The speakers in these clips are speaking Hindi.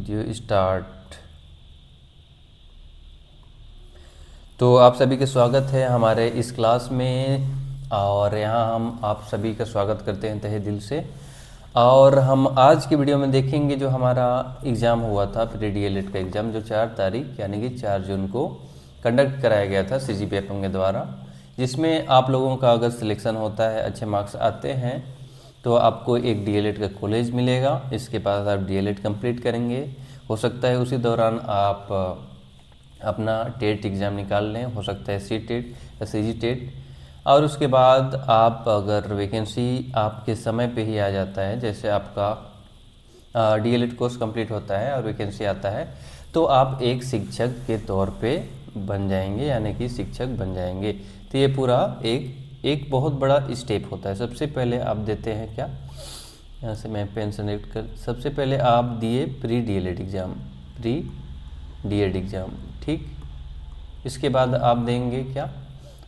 Video start. तो आप सभी का स्वागत है हमारे इस क्लास में, और यहाँ हम आप सभी का स्वागत करते हैं तहे दिल से। और हम आज की वीडियो में देखेंगे जो हमारा एग्ज़ाम हुआ था प्री डीएलएड का एग्ज़ाम, जो 4 तारीख यानी कि 4 जून को कंडक्ट कराया गया था CGPFM के द्वारा, जिसमें आप लोगों का अगर सिलेक्शन होता है, अच्छे मार्क्स आते हैं, तो आपको एक डीएलएड का कॉलेज मिलेगा। इसके बाद आप डीएलएड कंप्लीट करेंगे। हो सकता है उसी दौरान आप अपना टेट एग्ज़ाम निकाल लें, हो सकता है सी टेट या CG टेट। और उसके बाद आप अगर वैकेंसी आपके समय पे ही आ जाता है, जैसे आपका डीएलएड कोर्स कंप्लीट होता है और वैकेंसी आता है, तो आप एक शिक्षक के तौर पे बन जाएंगे, यानी कि शिक्षक बन जाएंगे। तो ये पूरा एक बहुत बड़ा स्टेप होता है। सबसे पहले आप देते हैं क्या, यहाँ से मैं पेन सेलेक्ट कर, सबसे पहले आप दिए pre DElEd exam, pre DEd exam, ठीक। इसके बाद आप देंगे क्या,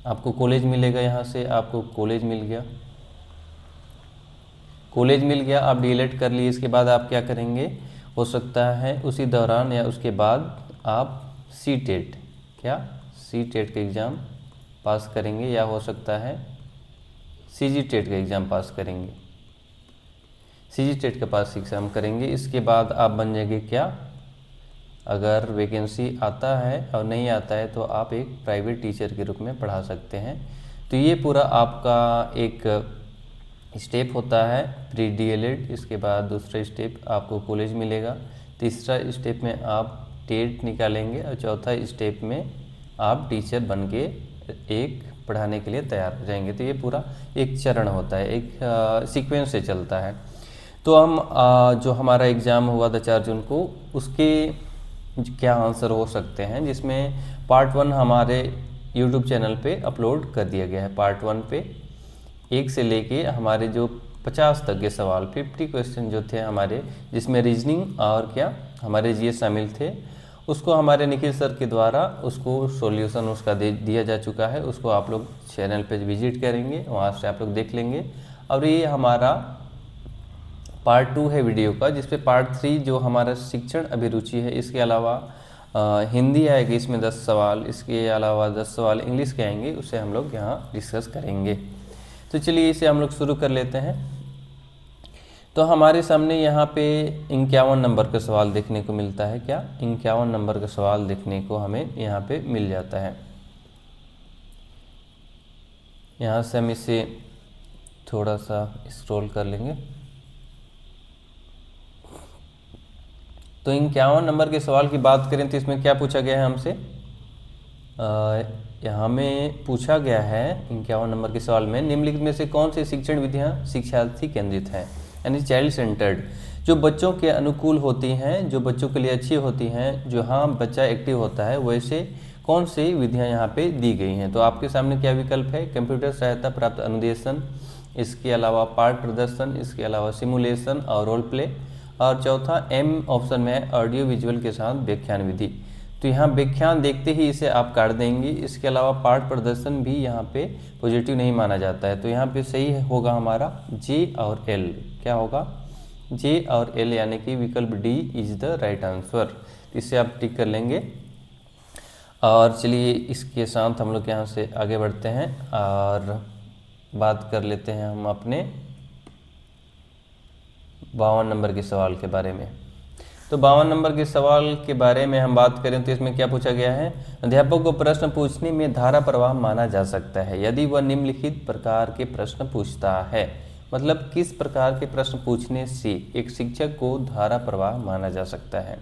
आपको कॉलेज मिलेगा। यहाँ से आपको कॉलेज मिल गया, आप डीएलएड कर लिए। इसके बाद आप क्या करेंगे, हो सकता है उसी दौरान या उसके बाद आप सी टेट का एग्ज़ाम पास करेंगे, या हो सकता है CG टेट का एग्ज़ाम पास करेंगे, CG टेट का पास एग्ज़ाम करेंगे। इसके बाद आप बन जाएंगे क्या, अगर वैकेंसी आता है और नहीं आता है तो आप एक प्राइवेट टीचर के रूप में पढ़ा सकते हैं। तो ये पूरा आपका एक स्टेप होता है प्री डीएलएड। इसके बाद दूसरा स्टेप आपको कॉलेज मिलेगा, तीसरा स्टेप में आप टेट निकालेंगे, और चौथा स्टेप में आप टीचर बन के एक पढ़ाने के लिए तैयार हो जाएंगे। तो ये पूरा एक चरण होता है, एक सीक्वेंस से चलता है। तो हम जो हमारा एग्ज़ाम हुआ था 4 जून को, उसके क्या आंसर हो सकते हैं, जिसमें पार्ट 1 हमारे YouTube चैनल पे अपलोड कर दिया गया है। पार्ट 1 पे 1 से लेके हमारे जो 50 तक के सवाल, 50 क्वेश्चन जो थे हमारे, जिसमें रीजनिंग और क्या हमारे GS शामिल थे, उसको हमारे निखिल सर के द्वारा उसको सॉल्यूशन उसका दिया जा चुका है। उसको आप लोग चैनल पे विजिट करेंगे, वहाँ से आप लोग देख लेंगे। और ये हमारा पार्ट 2 है वीडियो का, जिसपे पार्ट 3 जो हमारा शिक्षण अभिरुचि है, इसके अलावा हिंदी आएगी इसमें 10 सवाल, इसके अलावा 10 सवाल इंग्लिश के आएंगे, उसे हम लोग यहाँ डिस्कस करेंगे। तो चलिए इसे हम लोग शुरू कर लेते हैं। तो हमारे सामने यहाँ पे 51 नंबर का सवाल देखने को मिलता है। क्या 51 नंबर का सवाल देखने को हमें यहाँ पे मिल जाता है। यहाँ से हम इसे थोड़ा सा स्क्रॉल कर लेंगे। तो 51 नंबर के सवाल की बात करें तो इसमें क्या पूछा गया है हमसे, यहाँ में पूछा गया है 51 नंबर के सवाल में, निम्नलिखित में से कौन सी शिक्षण विधियाँ शिक्षार्थी केंद्रित हैं, यानी चाइल्ड सेंटर्ड, जो बच्चों के अनुकूल होती हैं, जो बच्चों के लिए अच्छी होती हैं, जो हाँ बच्चा एक्टिव होता है, वैसे कौन सी विधियाँ यहाँ पे दी गई हैं। तो आपके सामने क्या विकल्प है, कंप्यूटर सहायता प्राप्त अनुदेशन, इसके अलावा पाठ प्रदर्शन, इसके अलावा सिमुलेशन और रोल प्ले, और चौथा M ऑप्शन में है ऑडियो विजुअल के साथ व्याख्यान विधि। तो यहाँ व्याख्यान देखते ही इसे आप काट देंगे। इसके अलावा पाठ प्रदर्शन भी यहाँ पे पॉजिटिव नहीं माना जाता है। तो यहाँ पे सही होगा हमारा J और L। क्या होगा, J और L, यानी कि विकल्प D is the right answer. इसे आप टिक कर लेंगे। और चलिए इसके साथ हम लोग यहाँ से आगे बढ़ते हैं और बात कर लेते हैं हम अपने 52 नंबर के सवाल के बारे में। तो 52 नंबर के सवाल के बारे में हम बात करें तो इसमें क्या पूछा गया है, अध्यापक को प्रश्न पूछने में धारा प्रवाह माना जा सकता है यदि वह निम्नलिखित प्रकार के प्रश्न पूछता है। मतलब किस प्रकार के प्रश्न पूछने से एक शिक्षक को धारा प्रवाह माना जा सकता है।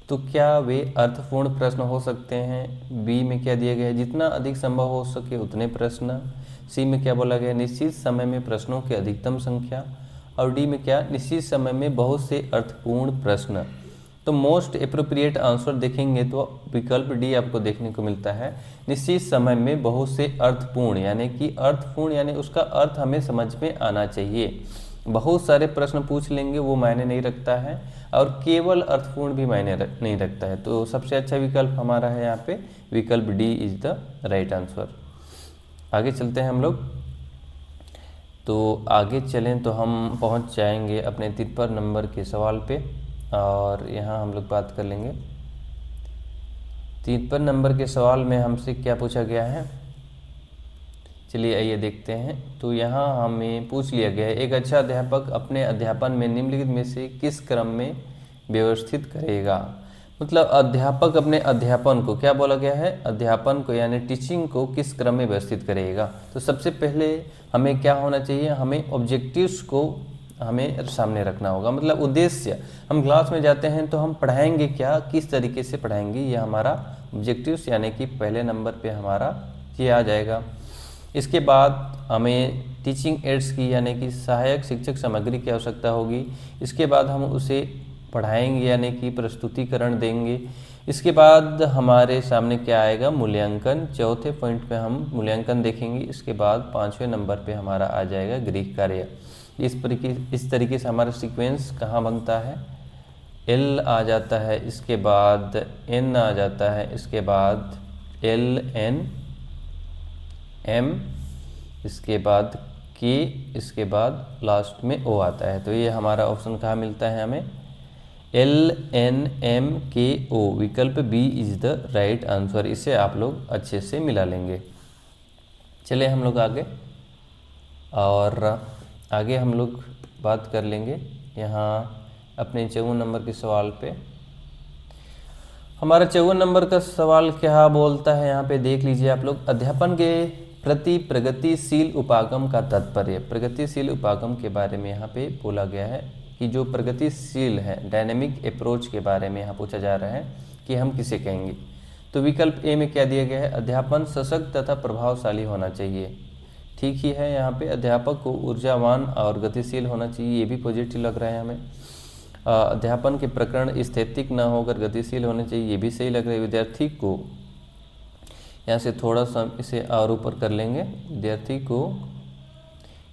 तो क्या वे अर्थपूर्ण प्रश्न हो सकते हैं। बी में क्या दिया गया है, जितना अधिक संभव हो सके उतने प्रश्न। सी में क्या बोला गया, निश्चित समय में प्रश्नों की अधिकतम संख्या। और डी में क्या, निश्चित समय में बहुत से अर्थपूर्ण प्रश्न। तो मोस्ट अप्रोप्रिएट आंसर देखेंगे तो विकल्प डी आपको देखने को मिलता है, निश्चित समय में बहुत से अर्थपूर्ण, यानी कि अर्थपूर्ण यानी उसका अर्थ हमें समझ में आना चाहिए। बहुत सारे प्रश्न पूछ लेंगे वो मायने नहीं रखता है, और केवल अर्थपूर्ण भी मायने नहीं रखता है। तो सबसे अच्छा विकल्प हमारा है यहाँ पे विकल्प D is the right answer. आगे चलते हैं हम लोग। तो आगे चलें तो हम पहुंच जाएंगे अपने 53 नंबर के सवाल पे, और यहाँ हम लोग बात कर लेंगे 53 नंबर के सवाल में हमसे क्या पूछा गया है। चलिए आइए देखते हैं। तो यहाँ हमें पूछ लिया गया है, एक अच्छा अध्यापक अपने अध्यापन में निम्नलिखित में से किस क्रम में व्यवस्थित करेगा। मतलब अध्यापक अपने अध्यापन को, क्या बोला गया है, अध्यापन को यानी टीचिंग को किस क्रम में व्यवस्थित करेगा। तो सबसे पहले हमें क्या होना चाहिए, हमें ऑब्जेक्टिव्स को हमें सामने रखना होगा। मतलब उद्देश्य, हम क्लास में जाते हैं तो हम पढ़ाएंगे क्या, किस तरीके से पढ़ाएंगे, ये हमारा ऑब्जेक्टिव्स यानी कि पहले नंबर पे हमारा ये आ जाएगा। इसके बाद हमें टीचिंग एड्स की यानी कि सहायक शिक्षक सामग्री की आवश्यकता होगी। इसके बाद हम उसे पढ़ाएंगे यानी कि प्रस्तुतिकरण देंगे। इसके बाद हमारे सामने क्या आएगा, मूल्यांकन। चौथे पॉइंट पे हम मूल्यांकन देखेंगे। इसके बाद 5वें नंबर पे हमारा आ जाएगा गृह कार्य। इस तरीके से हमारा सीक्वेंस कहाँ बनता है, एल आ जाता है, इसके बाद एन आ जाता है, इसके बाद एल एन एम, इसके बाद के, इसके बाद लास्ट में ओ आता है। तो ये हमारा ऑप्शन कहाँ मिलता है हमें, L N M K O, विकल्प B is the right answer. इसे आप लोग अच्छे से मिला लेंगे। चलिए हम लोग आगे, और आगे हम लोग बात कर लेंगे यहाँ अपने 54 नंबर के सवाल पे। हमारा 54 नंबर का सवाल क्या बोलता है, यहाँ पे देख लीजिए आप लोग। अध्यापन के प्रति प्रगतिशील उपागम का तात्पर्य। प्रगतिशील उपागम के बारे में यहाँ पे बोला गया है कि जो प्रगतिशील है, डायनेमिक अप्रोच के बारे में यहाँ पूछा जा रहा है कि हम किसे कहेंगे। तो विकल्प ए में क्या दिया गया है, अध्यापन सशक्त तथा प्रभावशाली होना चाहिए। ठीक ही है, यहाँ पे अध्यापक को ऊर्जावान और गतिशील होना चाहिए, ये भी पॉजिटिव लग रहा है हमें। अध्यापन के प्रकरण स्थैतिक न होकर गतिशील होने चाहिए, ये भी सही लग रहा है। विद्यार्थी को, यहाँ से थोड़ा सा इसे और ऊपर कर लेंगे, विद्यार्थी को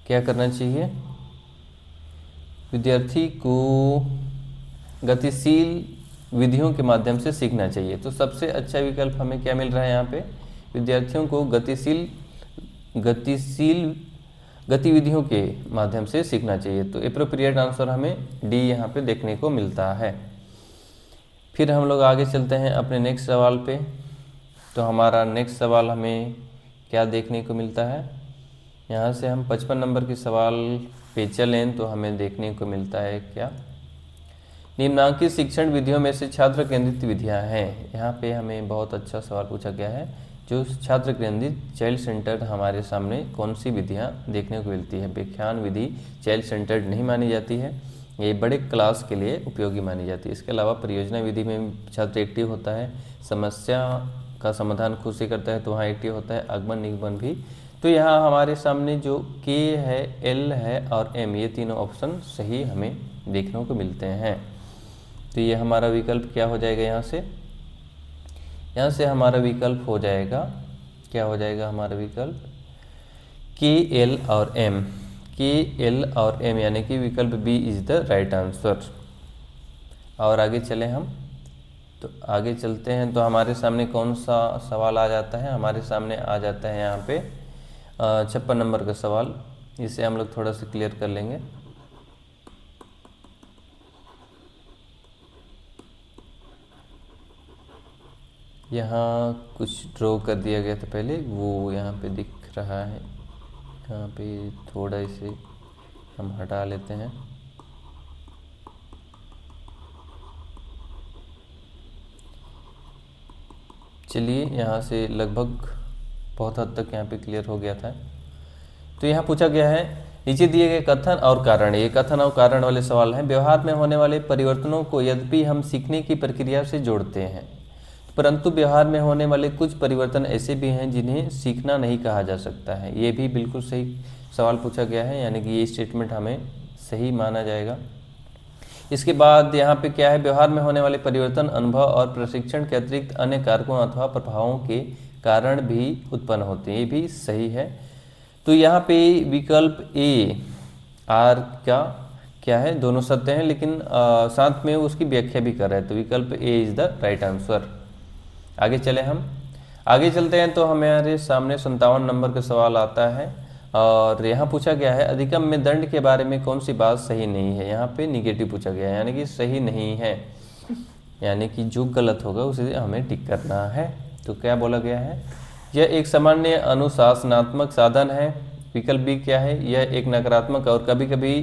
क्या करना चाहिए, विद्यार्थी को गतिशील विधियों के माध्यम से सीखना चाहिए। तो सबसे अच्छा विकल्प हमें क्या मिल रहा है यहाँ पे, विद्यार्थियों को गतिशील गतिविधियों के माध्यम से सीखना चाहिए। तो एप्रोप्रिएट आंसर हमें डी यहाँ पे देखने को मिलता है। फिर हम लोग आगे चलते हैं अपने नेक्स्ट सवाल पे। तो हमारा नेक्स्ट सवाल हमें क्या देखने को मिलता है, यहाँ से हम 55 नंबर के सवाल पे चलें तो हमें देखने को मिलता है क्या, निम्नांकित शिक्षण विधियों में से छात्र केंद्रित विधियाँ हैं। यहाँ पे हमें बहुत अच्छा सवाल पूछा गया है, जो छात्र केंद्रित चाइल्ड सेंटर्ड हमारे सामने कौन सी विधियाँ देखने को मिलती है। व्याख्यान विधि चाइल्ड सेंटर्ड नहीं मानी जाती है, ये बड़े क्लास के लिए उपयोगी मानी जाती है। इसके अलावा परियोजना विधि में छात्र एक्टिव होता है, समस्या का समाधान खुद से करता है तो वहाँ एक्टिव होता है, आगमन निगमन भी। तो यहाँ हमारे सामने जो के है, एल है और एम, ये तीनों ऑप्शन सही हमें देखने को मिलते हैं। तो ये हमारा विकल्प क्या हो जाएगा, यहाँ से हमारा विकल्प हो जाएगा, क्या हो जाएगा हमारा विकल्प, के एल और एम, के एल और एम, यानी कि विकल्प B is the right answer. और आगे चले हम, तो आगे चलते हैं तो हमारे सामने कौन सा सवाल आ जाता है, हमारे सामने आ जाता है यहाँ पे 56 नंबर का सवाल। इसे हम लोग थोड़ा सा क्लियर कर लेंगे। यहाँ कुछ ड्रॉ कर दिया गया था पहले, वो यहाँ पे दिख रहा है, यहाँ पे थोड़ा इसे हम हटा लेते हैं। चलिए यहाँ से लगभग बहुत हद तक यहाँ पे क्लियर हो गया था। तो यहाँ पूछा गया है, नीचे दिए गए कथन और कारण, ये कथन और कारण वाले सवाल हैं। व्यवहार में होने वाले परिवर्तनों को यद्यपि हम सीखने की प्रक्रिया से जोड़ते हैं, परंतु व्यवहार में होने वाले कुछ परिवर्तन ऐसे भी हैं जिन्हें सीखना नहीं कहा जा सकता है। ये भी बिल्कुल सही सवाल पूछा गया है, यानी कि ये स्टेटमेंट हमें सही माना जाएगा। इसके बाद यहाँ पे क्या है, व्यवहार में होने वाले परिवर्तन अनुभव और प्रशिक्षण के अतिरिक्त अन्य कारकों अथवा प्रभावों के कारण भी उत्पन्न होते हैं, ये भी सही है। तो यहाँ पे विकल्प ए आर का क्या है, दोनों सत्य हैं, लेकिन साथ में उसकी व्याख्या भी कर रहे हैं। तो विकल्प ए इज द राइट आंसर। आगे चले हम, आगे चलते हैं तो हमारे सामने 57 नंबर का सवाल आता है। और यहाँ पूछा गया है अधिकम में दंड के बारे में कौन सी बात सही नहीं है। यहाँ पे निगेटिव पूछा गया है, यानी कि सही नहीं है, यानी कि जो गलत होगा उसे हमें टिक करना है। तो क्या बोला गया है, यह एक सामान्य अनुशासनात्मक साधन है। विकल्प बी क्या है, यह एक नकारात्मक और कभी कभी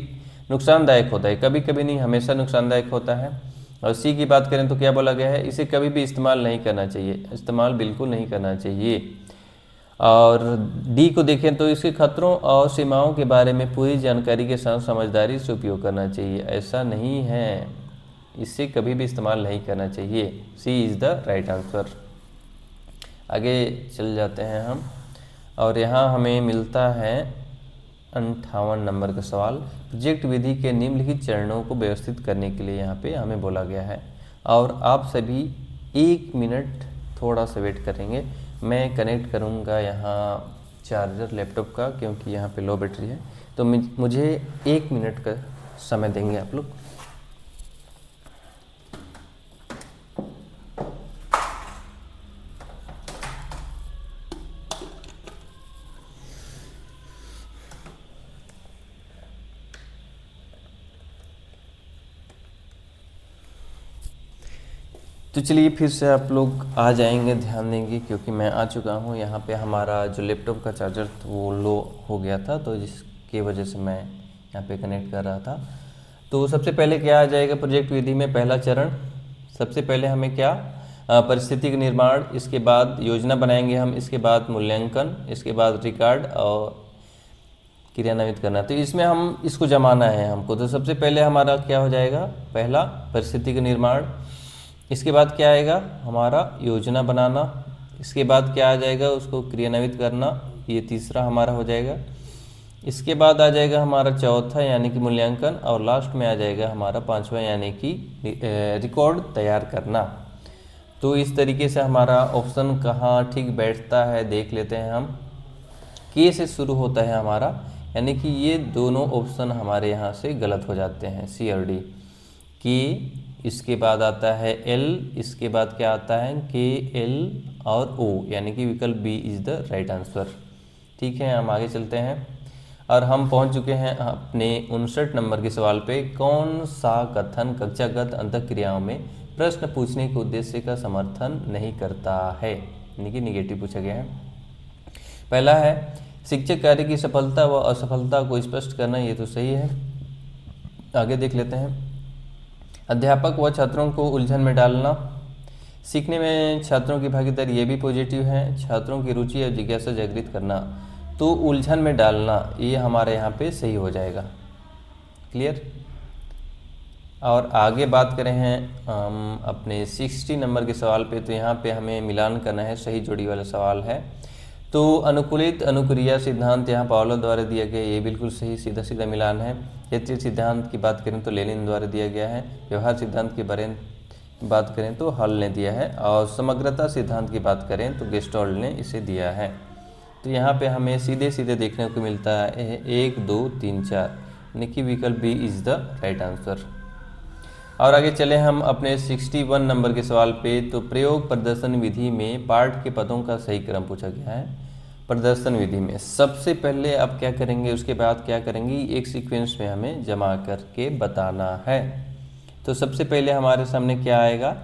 नुकसानदायक होता है, कभी कभी नहीं हमेशा नुकसानदायक होता है। और सी की बात करें तो क्या बोला गया है, इसे कभी भी इस्तेमाल नहीं करना चाहिए, इस्तेमाल बिल्कुल नहीं करना चाहिए। और डी को देखें तो इसके खतरों और सीमाओं के बारे में पूरी जानकारी के साथ समझदारी से उपयोग करना चाहिए, ऐसा नहीं है, इससे कभी भी इस्तेमाल नहीं करना चाहिए। सी इज़ द राइट आंसर। आगे चल जाते हैं हम, और यहाँ हमें मिलता है 58 नंबर का सवाल। प्रोजेक्ट विधि के निम्नलिखित चरणों को व्यवस्थित करने के लिए यहाँ पे हमें बोला गया है, और आप सभी 1 मिनट थोड़ा सा वेट करेंगे। मैं कनेक्ट करूँगा यहाँ चार्जर लैपटॉप का, क्योंकि यहाँ पे लो बैटरी है, तो मुझे 1 मिनट का समय देंगे आप लोग। तो चलिए फिर से आप लोग आ जाएंगे, ध्यान देंगे, क्योंकि मैं आ चुका हूँ। यहाँ पे हमारा जो लैपटॉप का चार्जर वो लो हो गया था, तो जिसकी वजह से मैं यहाँ पे कनेक्ट कर रहा था। तो सबसे पहले क्या आ जाएगा प्रोजेक्ट विधि में, पहला चरण, सबसे पहले हमें क्या, परिस्थिति का निर्माण, इसके बाद योजना बनाएंगे हम, इसके बाद मूल्यांकन, इसके बाद रिकॉर्ड और क्रियान्वित करना। तो इसमें हम इसको जमाना है हमको। तो सबसे पहले हमारा क्या हो जाएगा, पहला परिस्थिति का निर्माण, इसके बाद क्या आएगा हमारा योजना बनाना, इसके बाद क्या आ जाएगा उसको क्रियान्वित करना, ये तीसरा हमारा हो जाएगा। इसके बाद आ जाएगा हमारा चौथा यानी कि मूल्यांकन, और लास्ट में आ जाएगा हमारा पांचवा यानी कि रिकॉर्ड तैयार करना। तो इस तरीके से हमारा ऑप्शन कहाँ ठीक बैठता है देख लेते हैं हम। के से शुरू होता है हमारा, यानी कि ये दोनों ऑप्शन हमारे यहाँ से गलत हो जाते हैं, सी और डी। के, इसके बाद आता है एल, इसके बाद क्या आता है के, एल और ओ, यानी कि विकल्प B is the right answer. ठीक है, हम आगे चलते हैं, और हम पहुंच चुके हैं अपने 59 नंबर के सवाल पे। कौन सा कथन कक्षागत अंतःक्रियाओं में प्रश्न पूछने के उद्देश्य का समर्थन नहीं करता है, यानी कि निगेटिव पूछा गया है। पहला है शिक्षक कार्य की सफलता व असफलता को स्पष्ट करना, ये तो सही है। आगे देख लेते हैं, अध्यापक व छात्रों को उलझन में डालना, सीखने में छात्रों की भागीदारी, ये भी पॉजिटिव है। छात्रों की रुचि और जिज्ञासा जागृत करना, तो उलझन में डालना ये हमारे यहाँ पे सही हो जाएगा। क्लियर। और आगे बात करें हैं हम अपने 60 नंबर के सवाल पे, तो यहाँ पे हमें मिलान करना है, सही जोड़ी वाला सवाल है। तो अनुकूलित अनुक्रिया सिद्धांत यहाँ पावलो द्वारा दिया गया, ये बिल्कुल सही, सीधा सीधा मिलान है। क्षेत्रीय सिद्धांत की बात करें तो लेनिन द्वारा दिया गया है। व्यवहार सिद्धांत के बारे में बात करें तो हल ने दिया है, और समग्रता सिद्धांत की बात करें तो गेस्टोल्ट ने इसे दिया है। तो यहाँ पे हमें सीधे सीधे देखने को मिलता है 1 2 3 4, यानी कि विकल्प B is the right answer. और आगे चले हम अपने 61 नंबर के सवाल पे। तो प्रयोग प्रदर्शन विधि में पाठ के पदों का सही क्रम पूछा गया है। प्रदर्शन विधि में सबसे पहले आप क्या करेंगे, उसके बाद क्या करेंगे, एक सीक्वेंस में हमें जमा करके बताना है। तो सबसे पहले हमारे सामने क्या आएगा,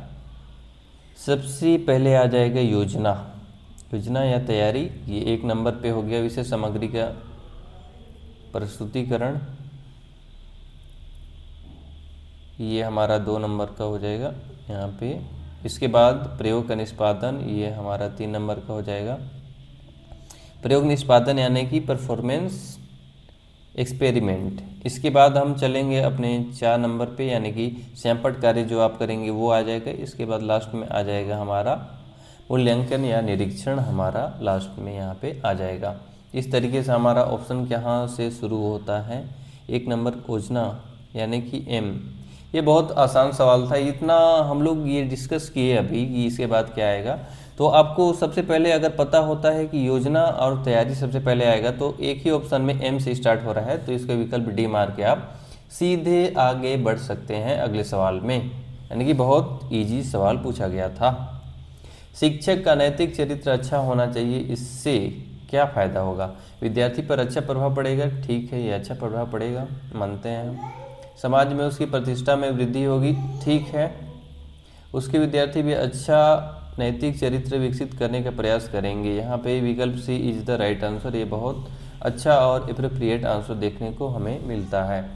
सबसे पहले आ जाएगा योजना, योजना या तैयारी, ये 1 नंबर पे हो गया। विषय सामग्री का प्रस्तुतिकरण, ये हमारा 2 नंबर का हो जाएगा यहाँ पे। इसके बाद प्रयोग का निष्पादन, ये हमारा 3 नंबर का हो जाएगा। प्रयोग निष्पादन यानी कि परफॉर्मेंस एक्सपेरिमेंट। इसके बाद हम चलेंगे अपने 4 नंबर पे, यानी कि सैंपट कार्य जो आप करेंगे वो आ जाएगा। इसके बाद लास्ट में आ जाएगा हमारा मूल्यांकन या निरीक्षण, हमारा लास्ट में यहाँ पे आ जाएगा। इस तरीके से हमारा ऑप्शन कहाँ से शुरू होता है, 1 नंबर योजना यानी कि एम। ये बहुत आसान सवाल था, इतना हम लोग ये डिस्कस किए अभी कि इसके बाद क्या आएगा। तो आपको सबसे पहले अगर पता होता है कि योजना और तैयारी सबसे पहले आएगा, तो एक ही ऑप्शन में एम से स्टार्ट हो रहा है, तो इसका विकल्प डी मार के आप सीधे आगे बढ़ सकते हैं अगले सवाल में, यानी कि बहुत इजी सवाल पूछा गया था। शिक्षक का नैतिक चरित्र अच्छा होना चाहिए, इससे क्या फ़ायदा होगा? विद्यार्थी पर अच्छा प्रभाव पड़ेगा, ठीक है, ये अच्छा प्रभाव पड़ेगा, मानते हैं हम। समाज में उसकी प्रतिष्ठा में वृद्धि होगी, ठीक है। उसके विद्यार्थी भी अच्छा नैतिक चरित्र विकसित करने का प्रयास करेंगे। यहाँ पे विकल्प सी इज़ द राइट आंसर, ये बहुत अच्छा और एप्रोप्रिएट आंसर देखने को हमें मिलता है।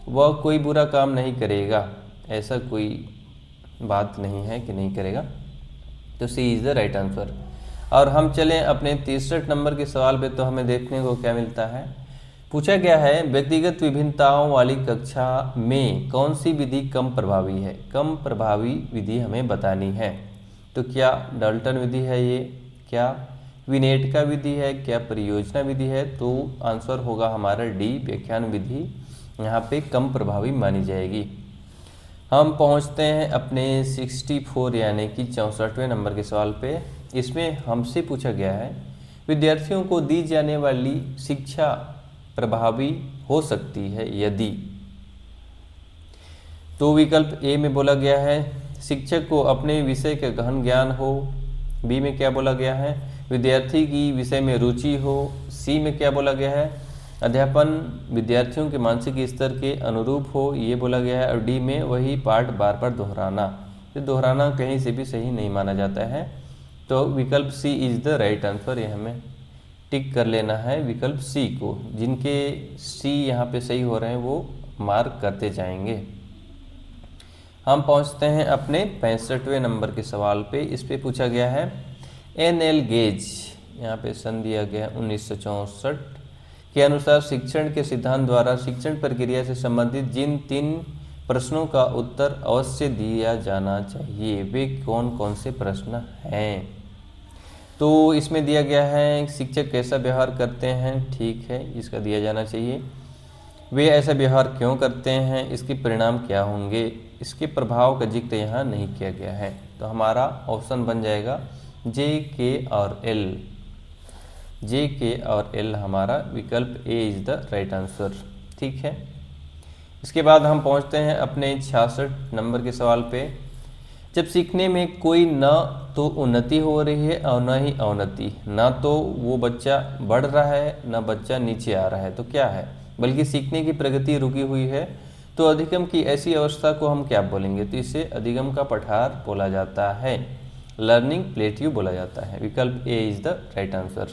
वह कोई बुरा काम नहीं करेगा, ऐसा कोई बात नहीं है कि नहीं करेगा, तो सी इज़ द राइट आंसर। और हम चलें अपने 63 नंबर के सवाल पे, तो हमें देखने को क्या मिलता है। पूछा गया है व्यक्तिगत विभिन्नताओं वाली कक्षा में कौन सी विधि कम प्रभावी है? कम प्रभावी विधि हमें बतानी है। तो क्या डाल्टन विधि है ये, क्या विनेटका विधि है, क्या परियोजना विधि है? तो आंसर होगा हमारा डी, व्याख्यान विधि यहाँ पे कम प्रभावी मानी जाएगी। हम पहुँचते हैं अपने 64 यानी कि 64वें नंबर के सवाल पे। इसमें हमसे पूछा गया है विद्यार्थियों को दी जाने वाली शिक्षा प्रभावी हो सकती है यदि। तो विकल्प ए में बोला गया है शिक्षक को अपने विषय का गहन ज्ञान हो। बी में क्या बोला गया है विद्यार्थी की विषय में रुचि हो। सी में क्या बोला गया है अध्यापन विद्यार्थियों के मानसिक स्तर के अनुरूप हो, ये बोला गया है। और डी में वही पाठ बार बार दोहराना। ये दोहराना कहीं से भी सही नहीं माना जाता है, तो विकल्प सी इज़ द राइट आंसर। ये हमें टिक कर लेना है विकल्प सी को। जिनके सी यहाँ पे सही हो रहे हैं वो मार्क करते जाएंगे। हम पहुँचते हैं अपने 65वें नंबर के सवाल पे। इस पे पूछा गया है एन.एल. गेज, यहाँ पे सन दिया गया 1964 के अनुसार शिक्षण के सिद्धांत द्वारा शिक्षण प्रक्रिया से संबंधित जिन 3 प्रश्नों का उत्तर अवश्य दिया जाना चाहिए वे कौन कौन से प्रश्न हैं? तो इसमें दिया गया है शिक्षक कैसा व्यवहार करते हैं, ठीक है, इसका दिया जाना चाहिए। वे ऐसा व्यवहार क्यों करते हैं, इसके परिणाम क्या होंगे, इसके प्रभाव का जिक्र यहाँ नहीं किया गया है। तो हमारा ऑप्शन बन जाएगा जे, के और एल। जे, के और एल हमारा विकल्प A is the right answer, ठीक है। इसके बाद हम पहुंचते हैं अपने 66 नंबर के सवाल पे। जब सीखने में कोई न तो उन्नति हो रही है और न ही अवनति, ना तो वो बच्चा बढ़ रहा है न बच्चा नीचे आ रहा है, तो क्या है, बल्कि सीखने की प्रगति रुकी हुई है, तो अधिगम की ऐसी अवस्था को हम क्या बोलेंगे? तो इसे अधिगम का पठार बोला जाता है, लर्निंग प्लेट्यू बोला जाता है। विकल्प A is the right answer.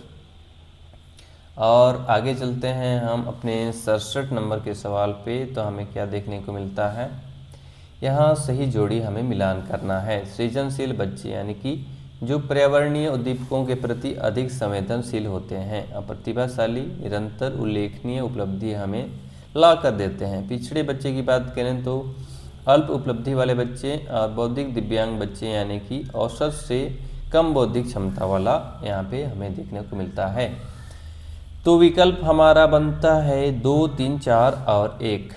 और आगे चलते हैं हम अपने 67 नंबर के सवाल पे। तो हमें क्या देखने को मिलता है, यहाँ सही जोड़ी हमें मिलान करना है। सृजनशील बच्चे यानी कि जो पर्यावरणीय उद्दीपकों के प्रति अधिक संवेदनशील होते हैं, अप्रतिभाशाली निरंतर उल्लेखनीय उपलब्धि हमें ला कर देते हैं। पिछड़े बच्चे की बात करें तो अल्प उपलब्धि वाले बच्चे और बौद्धिक दिव्यांग बच्चे यानी कि औसत से कम बौद्धिक क्षमता वाला यहाँ पे हमें देखने को मिलता है। तो विकल्प हमारा बनता है 2, 3, 4 और 1।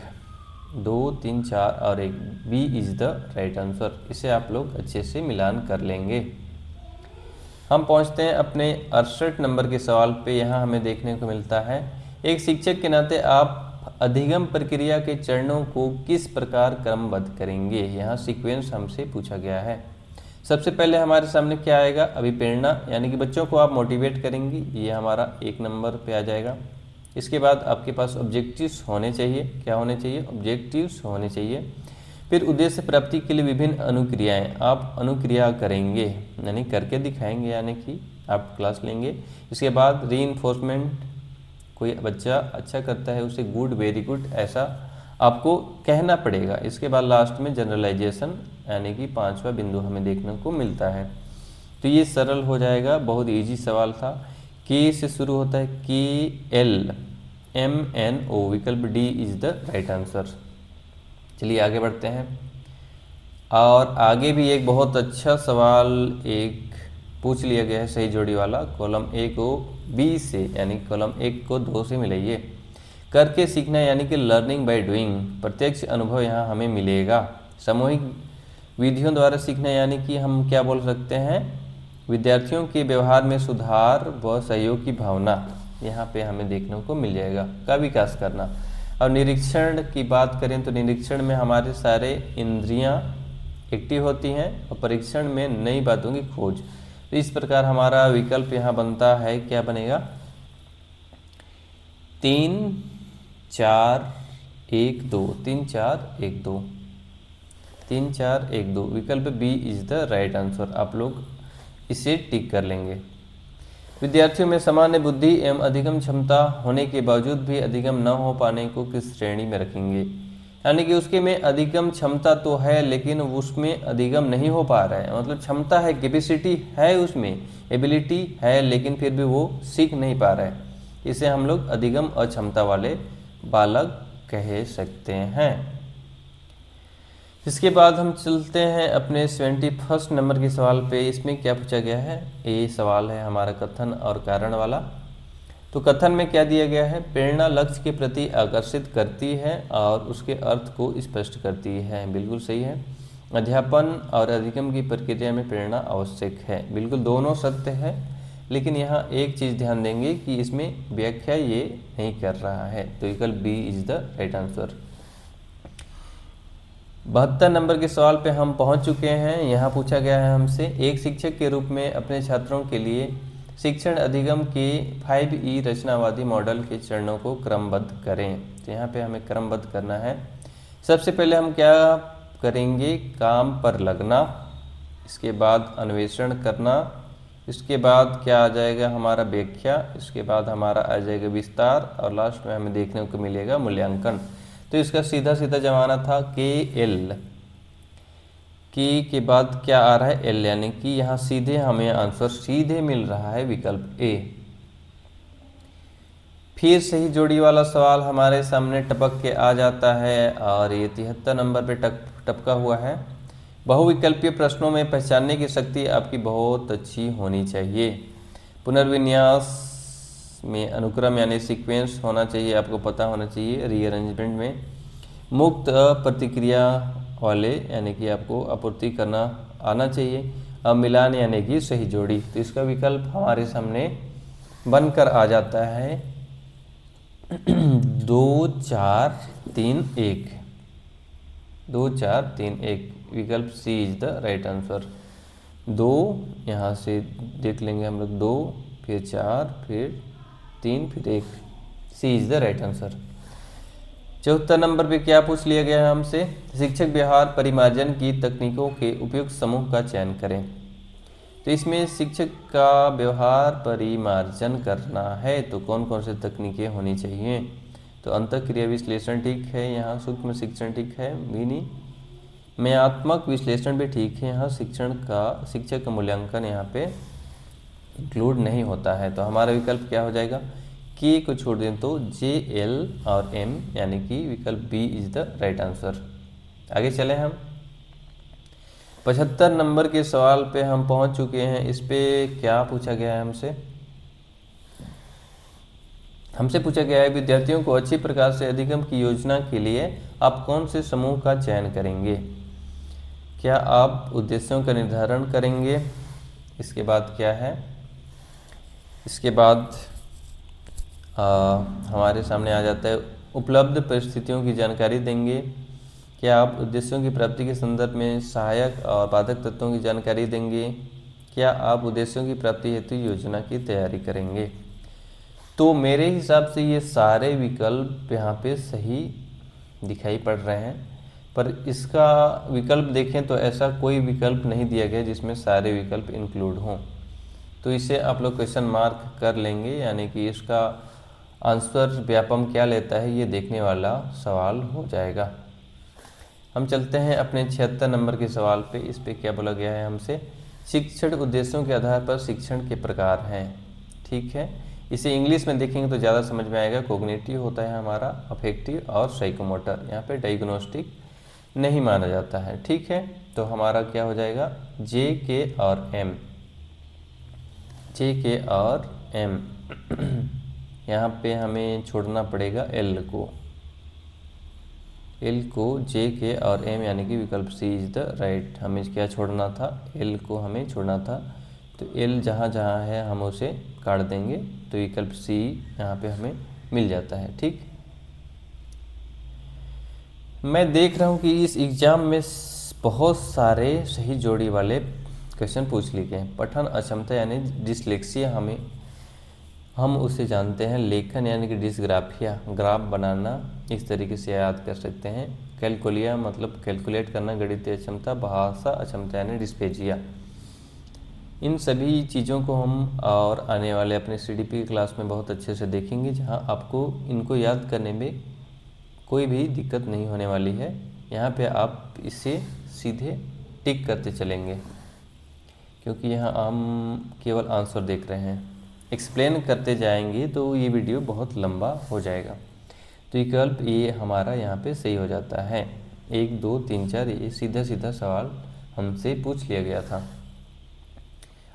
2, 3, 4 और 1, B is the right answer. इसे आप लोग अच्छे से मिलान कर लेंगे। हम पहुंचते हैं अपने 68 नंबर के सवाल पे। यहाँ हमें देखने को मिलता है एक शिक्षक के नाते आप अधिगम प्रक्रिया के चरणों को किस प्रकार क्रमबद्ध करेंगे? यहाँ सीक्वेंस हमसे पूछा गया है। सबसे पहले हमारे सामने क्या आएगा, अभिप्रेरणा यानी कि बच्चों को आप मोटिवेट करेंगे, ये हमारा 1 नंबर पे आ जाएगा। इसके बाद आपके पास ऑब्जेक्टिव्स होने चाहिए। क्या होने चाहिए? ऑब्जेक्टिव्स होने चाहिए। फिर उद्देश्य प्राप्ति के लिए विभिन्न अनुक्रियाएं आप अनुक्रिया करेंगे, यानी करके दिखाएंगे, यानी कि आप क्लास लेंगे। इसके बाद रीइंफोर्समेंट, कोई बच्चा अच्छा करता है उसे गुड, वेरी गुड ऐसा आपको कहना पड़ेगा। इसके बाद लास्ट में जनरलाइजेशन यानी कि 5वां बिंदु हमें देखने को मिलता है। तो ये सरल हो जाएगा, बहुत इजी सवाल था। के से शुरू होता है KLMNO, विकल्प D is the right answer. चलिए आगे बढ़ते हैं। और आगे भी एक बहुत अच्छा सवाल एक पूछ लिया गया है सही जोड़ी वाला। कॉलम ए को बी से यानी कॉलम 1 को 2 से मिलाइए। करके सीखना यानी कि लर्निंग बाय डूइंग, प्रत्यक्ष अनुभव यहाँ हमें मिलेगा। सामूहिक विधियों द्वारा सीखना यानी कि हम क्या बोल सकते हैं, विद्यार्थियों के व्यवहार में सुधार व सहयोग की भावना यहाँ पे हमें देखने को मिल जाएगा, का विकास करना। और निरीक्षण की बात करें तो निरीक्षण में हमारे सारे इंद्रियां एक्टिव होती हैं और परीक्षण में नई बातों की खोज। तो इस प्रकार हमारा विकल्प यहाँ बनता है, क्या बनेगा, 3 4 1 2, 3 4 1 2, 3 4 1 2, विकल्प B is the right answer. आप लोग इसे टिक कर लेंगे। विद्यार्थियों में सामान्य बुद्धि एवं अधिगम क्षमता होने के बावजूद भी अधिगम न हो पाने को किस श्रेणी में रखेंगे? यानी कि उसके में अधिगम क्षमता तो है लेकिन उसमें अधिगम नहीं हो पा रहा है, मतलब क्षमता है, कैपेसिटी है, उसमें एबिलिटी है, लेकिन फिर भी वो सीख नहीं पा रहा है। इसे हम लोग अधिगम अक्षमता वाले बालक कह सकते हैं। इसके बाद हम चलते हैं अपने 71 नंबर के सवाल पे। इसमें क्या पूछा गया है? ये सवाल है हमारा कथन और कारण वाला। तो कथन में क्या दिया गया है? प्रेरणा लक्ष्य के प्रति आकर्षित करती है और उसके अर्थ को स्पष्ट करती है। बिल्कुल सही है। अध्यापन और अधिगम की प्रक्रिया में प्रेरणा आवश्यक है। बिल्कुल दोनों सत्य है, लेकिन यहाँ एक चीज़ ध्यान देंगे कि इसमें व्याख्या ये नहीं कर रहा है। तो विकल्प B is the right answer. 72 number के सवाल पे हम पहुंच चुके हैं। यहाँ पूछा गया है हमसे, एक शिक्षक के रूप में अपने छात्रों के लिए शिक्षण अधिगम के 5E रचनावादी मॉडल के चरणों को क्रमबद्ध करें। तो यहाँ पे हमें क्रमबद्ध करना है। सबसे पहले हम क्या करेंगे? काम पर लगना, इसके बाद अन्वेषण करना, इसके बाद क्या आ जाएगा? हमारा व्याख्या, इसके बाद हमारा आ जाएगा विस्तार, और लास्ट में हमें देखने को मिलेगा मूल्यांकन। तो इसका सीधा सीधा जमाना था KL, के बाद क्या आ रहा है? L, यानी कि यहाँ सीधे हमें आंसर सीधे मिल रहा है विकल्प A। फिर सही जोड़ी वाला सवाल हमारे सामने टपक के आ जाता है और ये 73 नंबर पे टपका हुआ है। बहुविकल्पीय प्रश्नों में पहचानने की शक्ति आपकी बहुत अच्छी होनी चाहिए। पुनर्विन्यास में अनुक्रम यानी सीक्वेंस होना चाहिए, आपको पता होना चाहिए। रीअरेंजमेंट में मुक्त प्रतिक्रिया वाले यानी कि आपको आपूर्ति करना आना चाहिए। अब मिलान यानी कि सही जोड़ी। तो इसका विकल्प हमारे सामने बनकर आ जाता है 2 4 3 1, 2 4 3 1, विकल्प सी इज द राइट आंसर। 2 यहाँ से देख लेंगे हम लोग, 2 फिर 4 फिर 3 फिर 1, C is the right answer. 74 number पे क्या पूछ लिया गया है हमसे? शिक्षक व्यवहार परिमार्जन की तकनीकों के उपयुक्त समूह का चयन करें। तो इसमें शिक्षक का व्यवहार परिमार्जन करना है तो कौन कौन से तकनीकें होनी चाहिए? तो अंतःक्रिया विश्लेषण ठीक है, यहाँ सूक्ष्म शिक्षण ठीक है, विनिमयात्मक विश्लेषण भी ठीक है। यहाँ शिक्षक का मूल्यांकन यहाँ पे इंक्लूड नहीं होता है। तो हमारा विकल्प क्या हो जाएगा? के को छोड़ दें तो JL और M, यानी कि विकल्प B is the right answer. आगे चले हम 75 नंबर के सवाल पे हम पहुंच चुके हैं। इस पे क्या पूछा गया है हमसे? पूछा गया है विद्यार्थियों को अच्छी प्रकार से अधिगम की योजना के लिए आप कौन से समूह का चयन करेंगे? क्या आप उद्देश्यों का निर्धारण करेंगे? इसके बाद क्या है? इसके बाद हमारे सामने आ जाता है उपलब्ध परिस्थितियों की जानकारी देंगे। क्या आप उद्देश्यों की प्राप्ति के संदर्भ में सहायक और बाधक तत्वों की जानकारी देंगे? क्या आप उद्देश्यों की प्राप्ति हेतु योजना की तैयारी करेंगे? तो मेरे हिसाब से ये सारे विकल्प यहाँ पे सही दिखाई पड़ रहे हैं, पर इसका विकल्प देखें तो ऐसा कोई विकल्प नहीं दिया गया जिसमें सारे विकल्प इंक्लूड हों। तो इसे आप लोग क्वेश्चन मार्क कर लेंगे, यानी कि इसका आंसर व्यापम क्या लेता है ये देखने वाला सवाल हो जाएगा। हम चलते हैं अपने 76 नंबर के सवाल पे। इस पे क्या बोला गया है हमसे? शिक्षण उद्देश्यों के आधार पर शिक्षण के प्रकार हैं। ठीक है, इसे इंग्लिश में देखेंगे तो ज़्यादा समझ में आएगा। कोग्निटिव होता है हमारा, अफेक्टिव और साइकोमोटर। यहाँ पे डायग्नोस्टिक नहीं माना जाता है। ठीक है, तो हमारा क्या हो जाएगा? JK और M, JK और M। यहाँ पे हमें छोड़ना पड़ेगा L को, JK और M, यानी कि विकल्प सी इज द राइट। हमें क्या छोड़ना था? L को हमें छोड़ना था। तो L जहाँ जहाँ है हम उसे काट देंगे, तो विकल्प सी यहाँ पे हमें मिल जाता है। ठीक, मैं देख रहा हूँ कि इस एग्ज़ाम में बहुत सारे सही जोड़ी वाले क्वेश्चन पूछ लिए गए। पठन अक्षमता यानी डिसलेक्सिया हमें हम उसे जानते हैं लेखन यानी कि डिस्ग्राफिया, ग्राफ बनाना, इस तरीके से याद कर सकते हैं। कैलकुलिया मतलब कैलकुलेट करना, गणितीय अक्षमता, भाषा अक्षमता यानी डिस्पेजिया। इन सभी चीज़ों को हम और आने वाले अपने CDP क्लास में बहुत अच्छे से देखेंगे, जहां आपको इनको याद करने में कोई भी दिक्कत नहीं होने वाली है। यहाँ पे आप इसे सीधे टिक करते चलेंगे, क्योंकि यहाँ हम केवल आंसर देख रहे हैं। एक्सप्लेन करते जाएंगे तो ये वीडियो बहुत लंबा हो जाएगा। तो विकल्प ये हमारा यहाँ पे सही हो जाता है। 1 2 3 4 ये सीधा सीधा सवाल हमसे पूछ लिया गया था।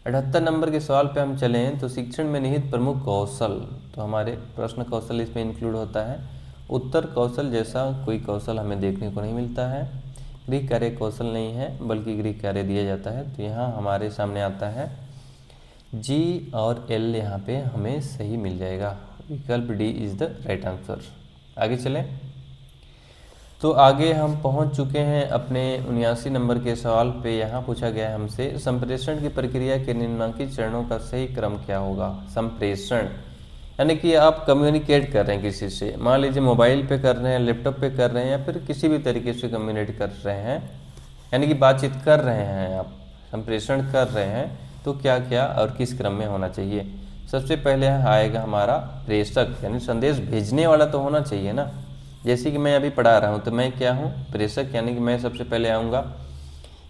78 नंबर के सवाल पे हम चलें तो शिक्षण में निहित प्रमुख कौशल, तो हमारे प्रश्न कौशल इसमें इंक्लूड होता है। उत्तर कौशल जैसा कोई कौशल हमें देखने को नहीं मिलता है। गृह कार्य कौशल नहीं है, बल्कि गृह कार्य दिया जाता है। तो यहाँ हमारे सामने आता है G और L, यहाँ पे हमें सही मिल जाएगा। विकल्प D is the right answer. आगे चलें तो आगे हम पहुंच चुके हैं अपने 79 नंबर के सवाल पे। यहाँ पूछा गया है हमसे संप्रेषण की प्रक्रिया के निम्नलिखित चरणों का सही क्रम क्या होगा। संप्रेषण यानी कि आप कम्युनिकेट कर रहे हैं किसी से, मान लीजिए मोबाइल पे कर रहे हैं, लैपटॉप पे कर रहे हैं, या फिर किसी भी तरीके से कम्युनिकेट कर रहे हैं, यानी कि बातचीत कर रहे हैं, आप संप्रेषण कर रहे हैं, तो क्या क्या और किस क्रम में होना चाहिए। सबसे पहले आएगा हमारा प्रेषक, यानी संदेश भेजने वाला तो होना चाहिए ना। जैसे कि मैं अभी पढ़ा रहा हूँ तो मैं क्या हूँ, प्रेषक, यानी कि मैं सबसे पहले आऊँगा।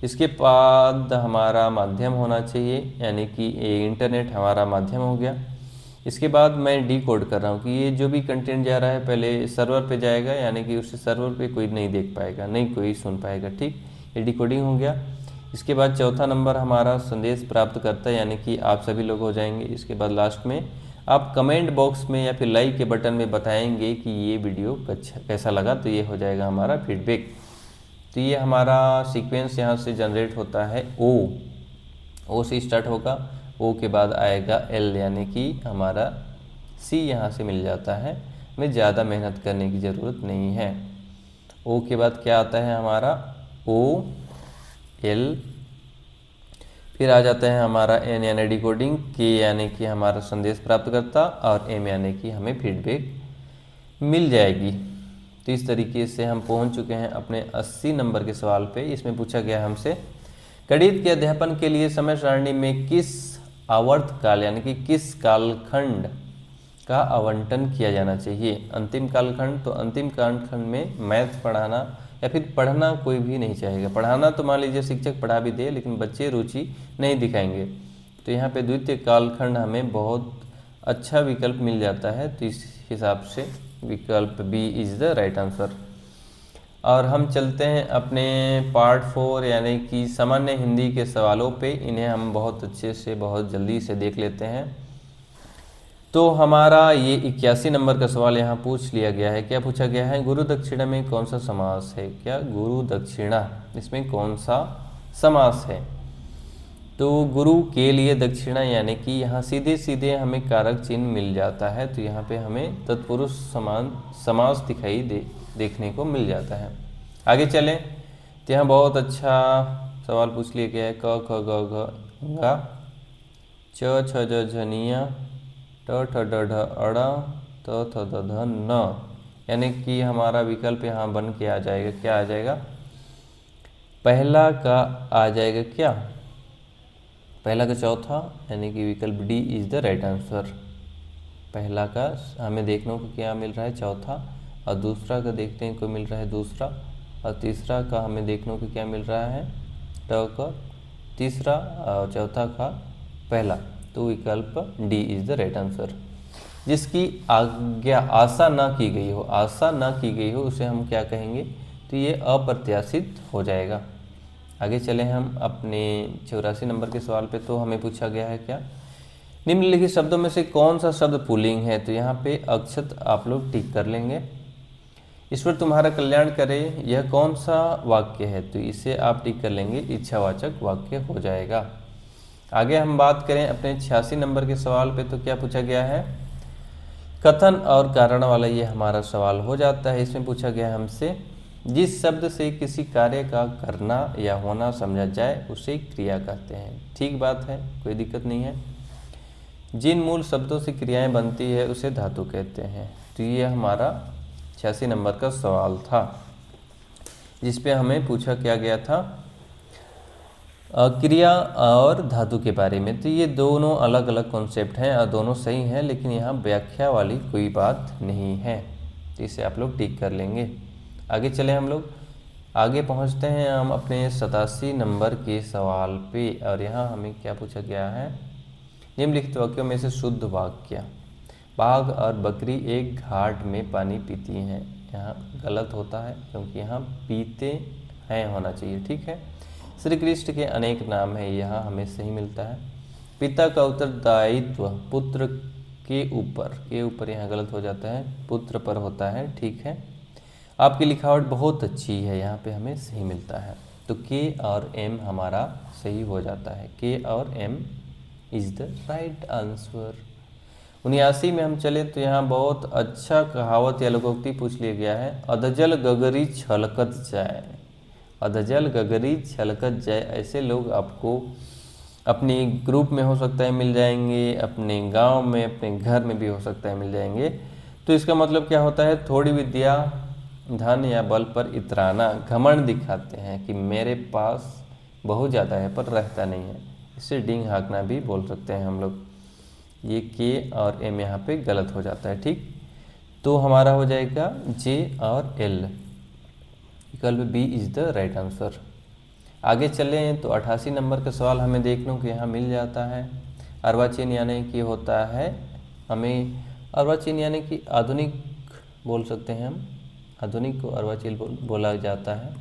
इसके बाद हमारा माध्यम होना चाहिए, यानी कि इंटरनेट हमारा माध्यम हो गया। इसके बाद मैं डिकोड कर रहा हूँ कि ये जो भी कंटेंट जा रहा है पहले सर्वर पे जाएगा, यानी कि उस सर्वर पे कोई नहीं देख पाएगा, नहीं कोई सुन पाएगा, ठीक, ये डिकोडिंग हो गया। इसके बाद चौथा नंबर हमारा संदेश प्राप्त करता है, यानी कि आप सभी लोग हो जाएंगे। इसके बाद लास्ट में आप कमेंट बॉक्स में या फिर लाइक के बटन में बताएंगे कि ये वीडियो कैसा लगा, तो ये हो जाएगा हमारा फीडबैक। तो ये हमारा सीक्वेंस यहाँ से जनरेट होता है। ओ से स्टार्ट होगा, ओ के बाद आएगा एल, यानी कि हमारा सी यहाँ से मिल जाता है। हमें ज़्यादा मेहनत करने की ज़रूरत नहीं है। ओ के बाद क्या आता है हमारा ओ एल, फिर आ जाता है हमारा एन यानी डिकोडिंग, के यानी कि हमारा संदेश प्राप्त करता, और एम यानी कि हमें फीडबैक मिल जाएगी। तो इस तरीके से हम पहुंच चुके हैं अपने 80 नंबर के सवाल पे। इसमें पूछा गया हमसे गणित के अध्यापन के लिए समय सारणी में किस आवर्त काल यानी कि किस कालखंड का आवंटन किया जाना चाहिए। अंतिम कालखंड, तो अंतिम कालखंड में मैथ पढ़ाना या फिर पढ़ना कोई भी नहीं चाहेगा। पढ़ाना तो मान लीजिए शिक्षक पढ़ा भी दे, लेकिन बच्चे रुचि नहीं दिखाएंगे। तो यहाँ पे द्वितीय कालखंड हमें बहुत अच्छा विकल्प मिल जाता है। तो इस हिसाब से विकल्प B is the right answer. और हम चलते हैं अपने पार्ट 4 यानी कि सामान्य हिंदी के सवालों पे। इन्हें हम बहुत अच्छे से बहुत जल्दी से देख लेते हैं। तो हमारा ये 81 नंबर का सवाल यहाँ पूछ लिया गया है। क्या पूछा गया है, गुरु दक्षिणा में कौन सा समास है। क्या गुरु दक्षिणा, इसमें कौन सा समास है। तो गुरु के लिए दक्षिणा, यानी कि यहाँ सीधे सीधे हमें कारक चिन्ह मिल जाता है। तो यहाँ पे हमें तत्पुरुष समान समास दिखाई देखने को मिल जाता है। आगे चलें तो यहाँ बहुत अच्छा सवाल पूछ लिया गया है। क ख ग घ गा, च छ ज झनिया, ट ठ ड ढ अड़ा, त थ द ध न, यानी कि हमारा विकल्प यहाँ बन के आ जाएगा। क्या आ जाएगा, पहला का आ जाएगा क्या, पहला का चौथा, यानी कि विकल्प D is the right answer. पहला का हमें देखने को क्या मिल रहा है, चौथा, और दूसरा का देखते हैं को मिल रहा है दूसरा, और तीसरा का हमें देखने को क्या मिल रहा है, ट का तीसरा, और चौथा का पहला। तो विकल्प D is the right answer. जिसकी आज्ञा आशा ना की गई हो, आशा ना की गई हो, उसे हम क्या कहेंगे, तो ये अप्रत्याशित हो जाएगा। आगे चले हम अपने 84 नंबर के सवाल पे। तो हमें पूछा गया है क्या, निम्नलिखित शब्दों में से कौन सा शब्द पुल्लिंग है। तो यहाँ पे अक्षत आप लोग टिक कर लेंगे। ईश्वर तुम्हारा कल्याण करे, यह कौन सा वाक्य है। तो इसे आप टिक कर लेंगे, इच्छावाचक वाक्य हो जाएगा। आगे हम बात करें अपने 86 नंबर के सवाल पे। तो क्या पूछा गया है, कथन और कारण वाला ये हमारा सवाल हो जाता है। इसमें पूछा गया है हमसे, जिस शब्द से किसी कार्य का करना या होना समझा जाए उसे क्रिया कहते हैं। ठीक बात है, कोई दिक्कत नहीं है। जिन मूल शब्दों से क्रियाएं बनती है उसे धातु कहते हैं। तो ये हमारा 86 नंबर का सवाल था, जिस पे हमें पूछा क्या गया था, क्रिया और धातु के बारे में। तो ये दोनों अलग अलग कॉन्सेप्ट हैं और दोनों सही हैं, लेकिन यहाँ व्याख्या वाली कोई बात नहीं है, तो इसे आप लोग टिक कर लेंगे। आगे चले, हम लोग आगे पहुँचते हैं हम अपने 87 नंबर के सवाल पे। और यहाँ हमें क्या पूछा गया है, निम्नलिखित वाक्यों में से शुद्ध वाक्य। बाघ और बकरी एक घाट में पानी पीती हैं। यहाँ गलत होता है क्योंकि यहाँ पीते हैं होना चाहिए, ठीक है। श्री कृष्ण के अनेक नाम हैं, यहाँ हमें सही मिलता है। पिता का उत्तरदायित्व पुत्र के ऊपर यहाँ गलत हो जाता है, पुत्र पर होता है, ठीक है। आपकी लिखावट बहुत अच्छी है, यहाँ पे हमें सही मिलता है। तो के और एम हमारा सही हो जाता है, के और M is the right answer. 79 में हम चले तो यहाँ बहुत अच्छा कहावत या लोकोक्ति पूछ लिया गया है, अधजल गगरी छलकत जाए। अधजल गगरी छलकत जाए, ऐसे लोग आपको अपने ग्रुप में हो सकता है मिल जाएंगे, अपने गांव में, अपने घर में भी हो सकता है मिल जाएंगे। तो इसका मतलब क्या होता है, थोड़ी विद्या, धन या बल पर इतराना, घमंड दिखाते हैं कि मेरे पास बहुत ज़्यादा है पर रहता नहीं है। इसे डिंग हाँकना भी बोल सकते हैं हम लोग। ये के और एम यहाँ पे गलत हो जाता है, ठीक। तो हमारा हो जाएगा जे और एल, विकल्प B is the right answer. आगे चलें तो 88 नंबर का सवाल हमें देखने को यहाँ मिल जाता है। अर्वाचीन यानी कि होता है, हमें अर्वाचीन यानी कि आधुनिक बोल सकते हैं हम, आधुनिक को अर्वाचीन बोला जाता है।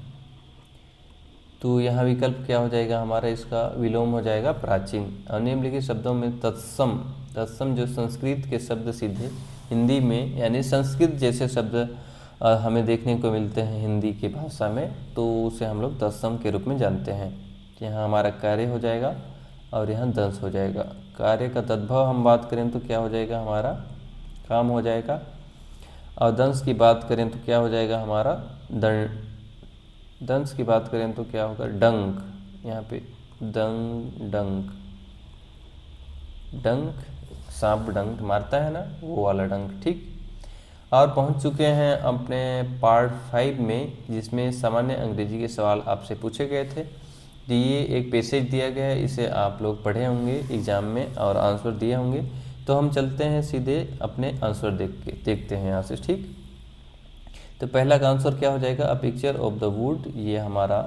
तो यहाँ विकल्प क्या हो जाएगा हमारा, इसका विलोम हो जाएगा प्राचीन। और निम्नलिखित शब्दों में तत्सम, तत्सम जो संस्कृत के शब्द सीधे हिंदी में, यानी संस्कृत जैसे शब्द हमें देखने को मिलते हैं हिंदी की भाषा में, तो उसे हम लोग तत्सम के रूप में जानते हैं। यहाँ हमारा कार्य हो जाएगा और यहाँ दंश हो जाएगा। कार्य का तद्भव हम बात करें तो क्या हो जाएगा हमारा, काम हो जाएगा। और दंश की बात करें तो क्या हो जाएगा हमारा, दंश की बात करें तो क्या होगा, डंक। यहाँ पे दंग, डंक, डंक, सांप डंक मारता है ना, वो वाला डंक, ठीक। और पहुंच चुके हैं अपने पार्ट 5 में, जिसमें सामान्य अंग्रेजी के सवाल आपसे पूछे गए थे। तो ये एक पैसेज दिया गया है, इसे आप लोग पढ़े होंगे एग्जाम में और आंसर दिए होंगे। तो हम चलते हैं सीधे अपने आंसर देखते हैं यहाँ से, ठीक। तो पहला का आंसर क्या हो जाएगा, a picture of the wood, ये हमारा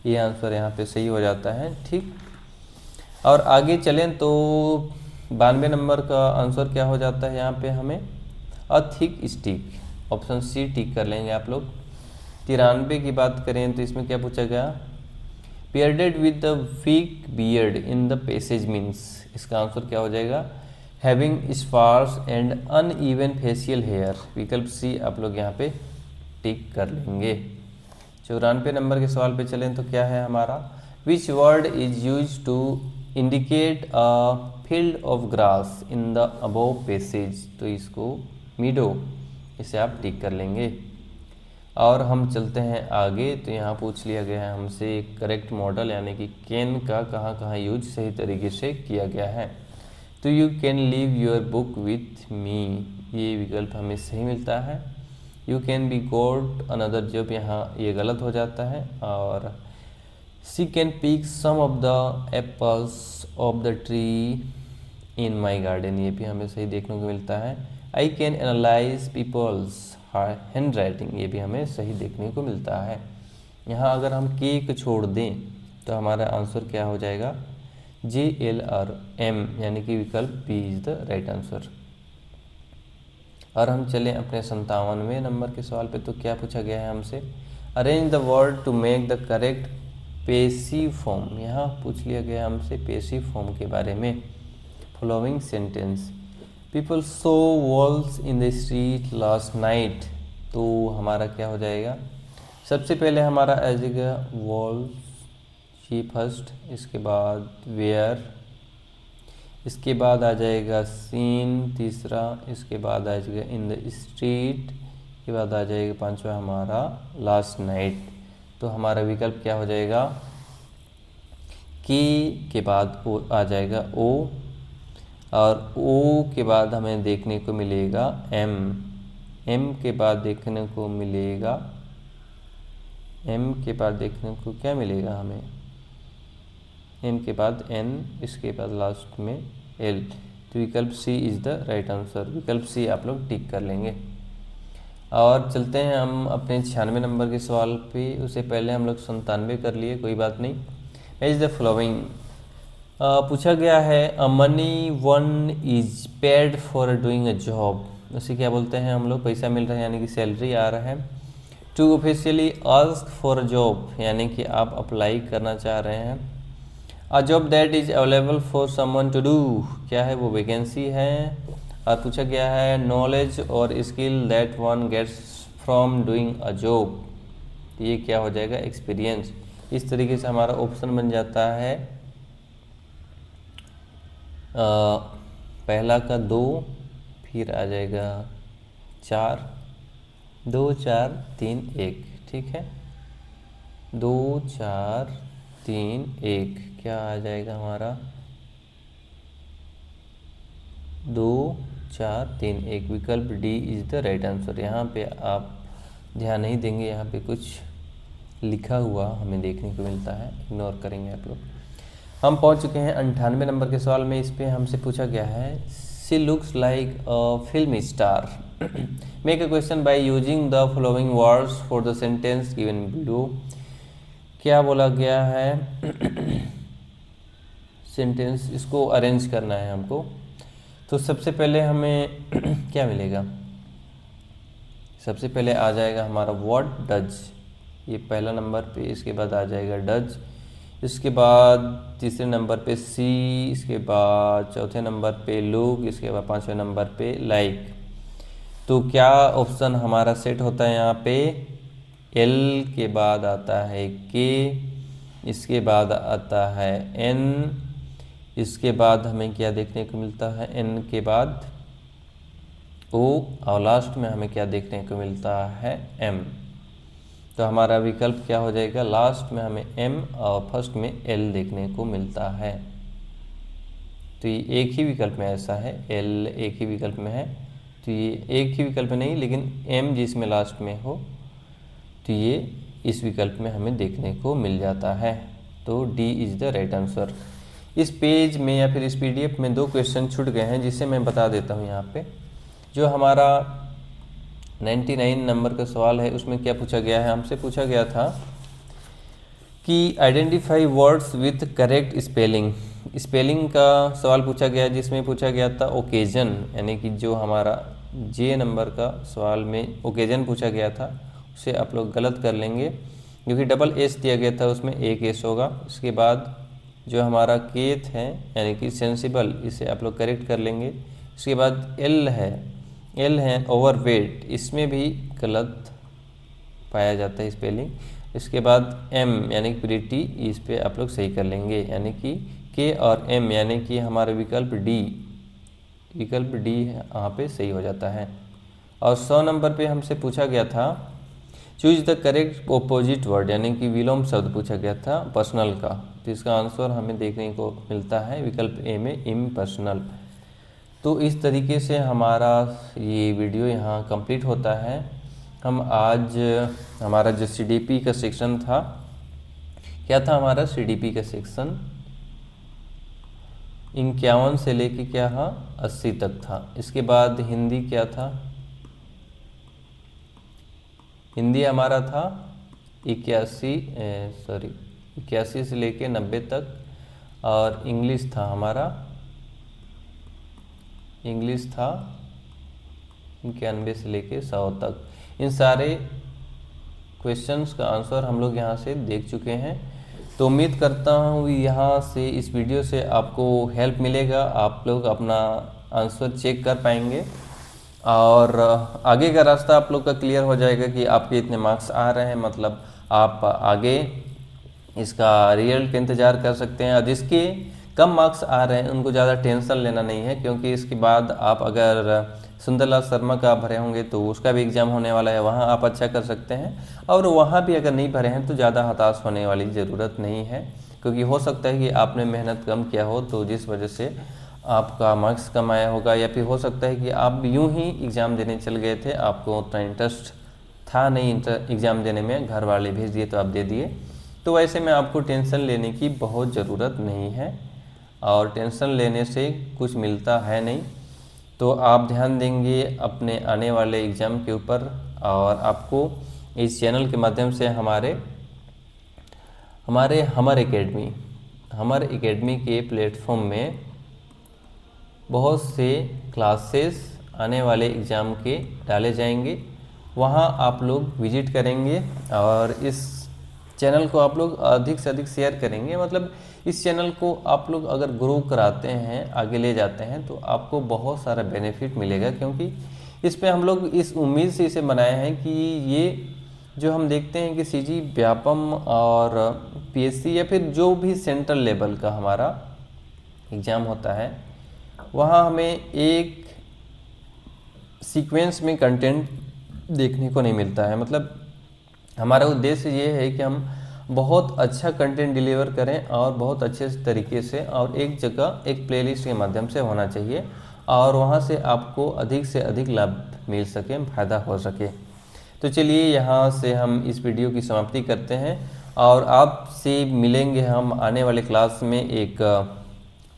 ये आंसर यहाँ पे सही हो जाता है, ठीक। और आगे चलें तो 92 नंबर का आंसर क्या हो जाता है यहाँ पे हमें, a thick stick, option C tick कर लेंगे आप लोग। 93 की बात करें तो इसमें क्या पूछा गया, bearded with the weak beard in the passage means, इसका आंसर क्या हो जाएगा, having sparse and uneven facial hair, विकल्प सी आप लोग यहाँ पे टिक कर लेंगे। 94 नंबर के सवाल पे चलें तो क्या है हमारा, which word is use to indicate a field of grass in the above passage, तो इसको मीडो, इसे आप टिक कर लेंगे। और हम चलते हैं आगे, तो यहाँ पूछ लिया गया है हमसे करेक्ट मॉडल यानी कि कैन का कहाँ कहाँ यूज सही तरीके से किया गया है। तो you can leave your book with me, ये विकल्प हमें सही मिलता है। You can be got another job, यहाँ ये गलत हो जाता है। और she can pick some of the apples of the tree in my garden, ये भी हमें सही देखने को मिलता है। I can analyse people's hand writing, ये भी हमें सही देखने को मिलता है। यहाँ अगर हम के को छोड़ दें तो हमारा आंसर क्या हो जाएगा, जे एल और एम, यानी कि विकल्प B is the right answer. और हम चलें अपने 57वें नंबर के सवाल पे, तो क्या पूछा गया है हमसे, arrange the word to make the correct passive form, यहाँ पूछ लिया गया हमसे पेसिव फॉर्म के बारे में। Following sentence, people so walls in the street last night, तो हमारा क्या हो जाएगा, सबसे पहले हमारा आ जाएगा वॉल्स, शी फर्स्ट, इसके बाद वेयर, इसके बाद आ जाएगा सीन तीसरा, इसके बाद आ जाएगा इन द स्ट्रीट, के बाद आ जाएगा पांचवा हमारा लास्ट नाइट। तो हमारा विकल्प क्या हो जाएगा, की के बाद ओ आ जाएगा ओ, और ओ के बाद हमें देखने को मिलेगा एम, एम के बाद देखने को मिलेगा, एम के बाद देखने को क्या मिलेगा हमें, एम के बाद एन, इसके बाद लास्ट में एल। तो विकल्प सी इज़ द राइट आंसर, विकल्प सी आप लोग टिक कर लेंगे। और चलते हैं हम अपने 96 नंबर के सवाल पे। उससे पहले हम लोग 97 कर लिए, कोई बात नहीं। मैच द फॉलोइंग पूछा गया है, a money one is paid for doing a job, उसे क्या बोलते हैं हम लोग, पैसा मिल रहा है यानी कि सैलरी आ रहा है। To officially ask for a job, यानी कि आप अप्लाई करना चाह रहे हैं। A job that is available for someone to do, क्या है वो, वैकेंसी है। और पूछा गया है नॉलेज और skill that one gets from doing a job, ये क्या हो जाएगा, एक्सपीरियंस। इस तरीके से हमारा ऑप्शन बन जाता है पहला का 2, फिर आ जाएगा 4, 2 4 3 1, ठीक है, 2 4 3 1, क्या आ जाएगा हमारा, 2 4 3 1, विकल्प D is the right answer. यहाँ पे आप ध्यान नहीं देंगे, यहाँ पे कुछ लिखा हुआ हमें देखने को मिलता है, इग्नोर करेंगे आप लोग। हम पहुँच चुके हैं 98 नंबर के सवाल में। इस पे हमसे पूछा गया है, she looks like a film star, make a question by using the following words for the sentence given below, क्या बोला गया है सेंटेंस, इसको अरेंज करना है हमको। तो सबसे पहले हमें क्या मिलेगा, सबसे पहले आ जाएगा हमारा व्हाट डज, ये पहला नंबर पे, इसके बाद आ जाएगा डज, इसके बाद तीसरे नंबर पे सी, इसके बाद चौथे नंबर पे लुक, इसके बाद पांचवें नंबर पे लाइक। तो क्या ऑप्शन हमारा सेट होता है यहाँ पे, एल के बाद आता है के, इसके बाद आता है एन, इसके बाद हमें क्या देखने को मिलता है, एन के बाद ओ, और लास्ट में हमें क्या देखने को मिलता है, एम। तो हमारा विकल्प क्या हो जाएगा, लास्ट में हमें एम और फर्स्ट में एल देखने को मिलता है। तो ये एक ही विकल्प में ऐसा है, एल एक ही विकल्प में है, तो ये एक ही विकल्प में नहीं, लेकिन एम जिसमें लास्ट में हो तो ये इस विकल्प में हमें देखने को मिल जाता है। तो D is the right answer. इस पेज में या फिर इस पीडीएफ में 2 क्वेश्चन छूट गए हैं, जिसे मैं बता देता हूँ यहाँ पे। जो हमारा 99 नंबर का सवाल है, उसमें क्या पूछा गया है, हमसे पूछा गया था कि identify words with correct spelling, spelling का सवाल पूछा गया, जिसमें पूछा गया था ओकेजन, यानी कि जो हमारा जे नंबर का सवाल में ओकेजन पूछा गया था, उसे आप लोग गलत कर लेंगे, क्योंकि डबल एस दिया गया था, उसमें एक एस होगा। इसके बाद जो हमारा केथ है यानी कि सेंसिबल, इसे आप लोग करेक्ट कर लेंगे। इसके बाद एल है ओवरवेट, इसमें भी गलत पाया जाता है स्पेलिंग। इसके बाद एम यानी कि प्रिटी, इस पे आप लोग सही कर लेंगे, यानी कि के और एम यानी कि हमारा विकल्प डी यहाँ पे सही हो जाता है। और 100 नंबर पे हमसे पूछा गया था choose the correct opposite word, यानी कि विलोम शब्द पूछा गया था पर्सनल का। तो इसका आंसर हमें देखने को मिलता है विकल्प ए में इम्पर्सनल। तो इस तरीके से हमारा ये वीडियो यहाँ कंप्लीट होता है। हम आज हमारा जो सीडीपी का सेक्शन था, क्या था हमारा सीडीपी का सेक्शन 51 से लेके क्या था 80 तक था। इसके बाद हिंदी क्या था, हिंदी हमारा था 81 से लेके 90 तक। और इंग्लिश था हमारा, इंग्लिश था 91 से लेके 100 तक। इन सारे क्वेश्चंस का आंसर हम लोग यहाँ से देख चुके हैं। तो उम्मीद करता हूँ यहाँ से इस वीडियो से आपको हेल्प मिलेगा, आप लोग अपना आंसर चेक कर पाएंगे और आगे का रास्ता आप लोग का क्लियर हो जाएगा कि आपके इतने मार्क्स आ रहे हैं, मतलब आप आगे इसका रिजल्ट का इंतज़ार कर सकते हैं। और जिसके कम मार्क्स आ रहे हैं उनको ज़्यादा टेंशन लेना नहीं है, क्योंकि इसके बाद आप अगर सुंदरलाल शर्मा का भरे होंगे तो उसका भी एग्ज़ाम होने वाला है, वहाँ आप अच्छा कर सकते हैं। और वहाँ भी अगर नहीं भरे हैं तो ज़्यादा हताश होने वाली ज़रूरत नहीं है, क्योंकि हो सकता है कि आपने मेहनत कम किया हो, तो जिस वजह से आपका मार्क्स कम आया होगा, या फिर हो सकता है कि आप यूं ही एग्ज़ाम देने चल गए थे, आपको उतना इंटरेस्ट था नहीं एग्ज़ाम देने में, घर वाले भेज दिए तो आप दे दिए। तो वैसे में आपको टेंशन लेने की बहुत ज़रूरत नहीं है, और टेंशन लेने से कुछ मिलता है नहीं। तो आप ध्यान देंगे अपने आने वाले एग्ज़ाम के ऊपर, और आपको इस चैनल के माध्यम से हमारे हमर एकेडमी के प्लेटफॉर्म में बहुत से क्लासेस आने वाले एग्ज़ाम के डाले जाएंगे। वहां आप लोग विजिट करेंगे और इस चैनल को आप लोग अधिक से अधिक शेयर करेंगे। मतलब इस चैनल को आप लोग अगर ग्रो कराते हैं, आगे ले जाते हैं, तो आपको बहुत सारा बेनिफिट मिलेगा, क्योंकि इस पे हम लोग इस उम्मीद से इसे बनाए हैं कि ये जो हम देखते हैं कि सीजी व्यापम और पीएससी या फिर जो भी सेंट्रल लेवल का हमारा एग्ज़ाम होता है, वहाँ हमें एक सीक्वेंस में कंटेंट देखने को नहीं मिलता है। मतलब हमारा उद्देश्य ये है कि हम बहुत अच्छा कंटेंट डिलीवर करें, और बहुत अच्छे तरीके से, और एक जगह एक प्लेलिस्ट के माध्यम से होना चाहिए, और वहाँ से आपको अधिक से अधिक लाभ मिल सके, फ़ायदा हो सके। तो चलिए यहाँ से हम इस वीडियो की समाप्ति करते हैं, और आपसे मिलेंगे हम आने वाले क्लास में एक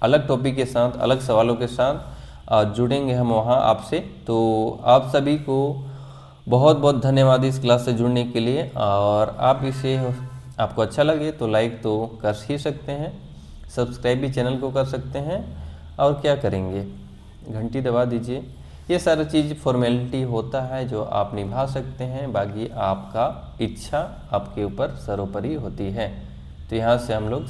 अलग टॉपिक के साथ, अलग सवालों के साथ जुड़ेंगे हम वहाँ आपसे। तो आप सभी को बहुत बहुत धन्यवाद इस क्लास से जुड़ने के लिए, और आपको अच्छा लगे तो लाइक तो कर ही सकते हैं, सब्सक्राइब भी चैनल को कर सकते हैं, और क्या करेंगे, घंटी दबा दीजिए। ये सारा चीज़ फॉर्मेलिटी होता है जो आप निभा सकते हैं, बाकी आपका इच्छा आपके ऊपर सर्वोपरि होती है। तो यहाँ से हम लोग